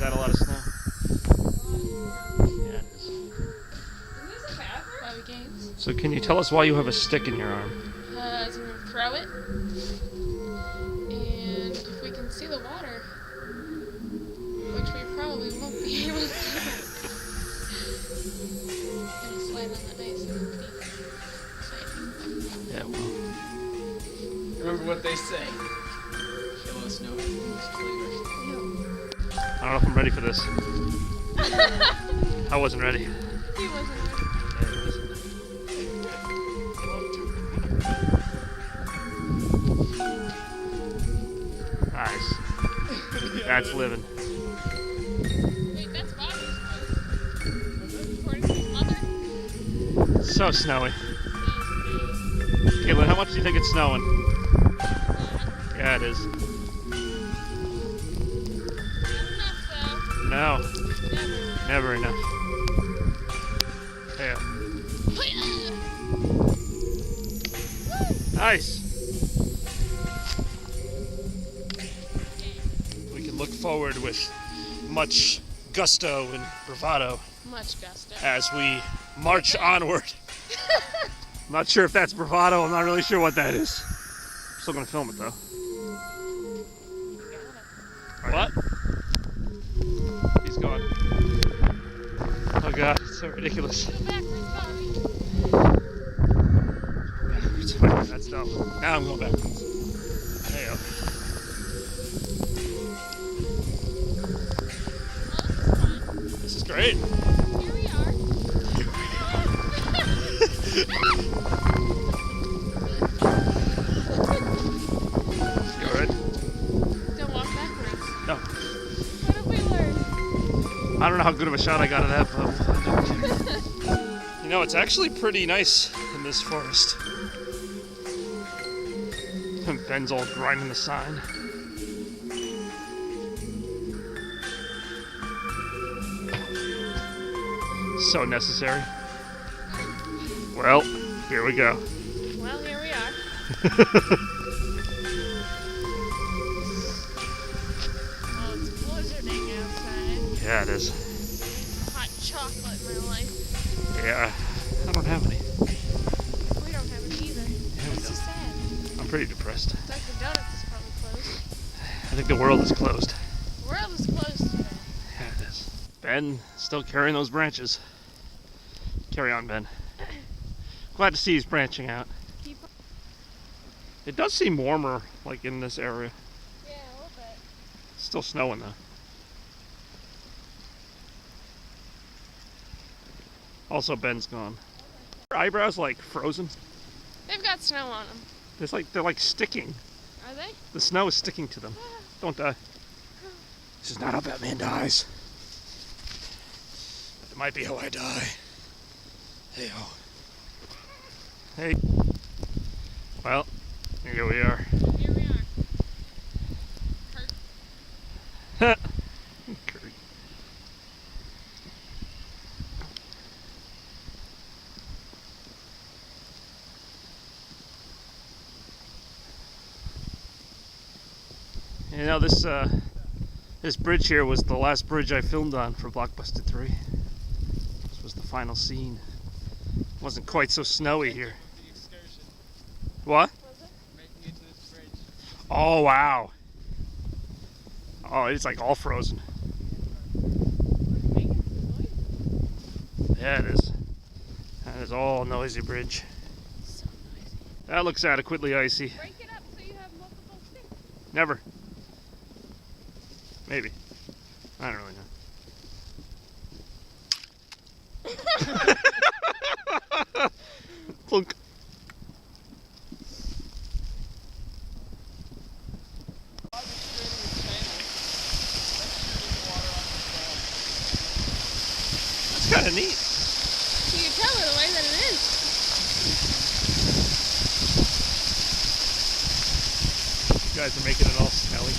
that a lot of snow? Yeah, it is. So can you tell us why you have a stick in your arm? Because I'm going to throw it. And if we can see the water, which we probably won't be able to, gonna slide on the ice and it'll be exciting. Yeah, well. Remember what they say. Yellow snow is the most flavor. I don't know if I'm ready for this. I wasn't ready. He wasn't ready. Nice. That's living. Wait, that's Bobby's voice. According to his mother. So snowy. Caitlin, how much do you think it's snowing? Yeah, it is. Not enough, No, though. never enough. Yeah. Nice. We can look forward with much gusto and bravado Much gusto. as we march onward. I'm not sure if that's bravado. I'm not really sure what that is. I'm still gonna film it though. What? He's gone. Oh god, it's so ridiculous. Go backwards, Bobby. Backwards. Wait, that's dumb. Now I'm going backwards. There you go. This is great. Here we are. You alright? Don't walk backwards. No. What have we learned? I don't know how good of a shot I got of that, but you know, it's actually pretty nice in this forest. Ben's all grinding the sign. So necessary. Well, here we go. Well, here we are. Oh, it's blizzarding outside. Yeah, it is. Hot chocolate in my life. Yeah, I don't have any. We don't have it either. we It's so don't. sad. I'm pretty depressed. Dunkin' Donuts is probably closed. I think the world is closed. The world is closed today. Yeah, it is. Ben still carrying those branches. Carry on, Ben. Glad to see he's branching out. Keep on. It does seem warmer, like in this area. Yeah, a little bit. It's still snowing though. Also, Ben's gone. Your eyebrows like frozen. They've got snow on them. They're like sticking. Are they? The snow is sticking to them. Don't die. This is not how Batman dies. It might be how I die. Hey-ho. Hey. Well, here we are. Here we are. Kurt. Kurt. You know, this bridge here was the last bridge I filmed on for Blockbuster 3. This was the final scene. It wasn't quite so snowy here. What? Making it to this bridge. Oh, wow. Oh, it's like all frozen. Yeah, it is. That is all noisy bridge. So noisy. That looks adequately icy. Break it up so you have multiple sticks. Never. Maybe. I don't really know. Plunk. That's kind of neat. You can tell by the way that it is. You guys are making it all smelly.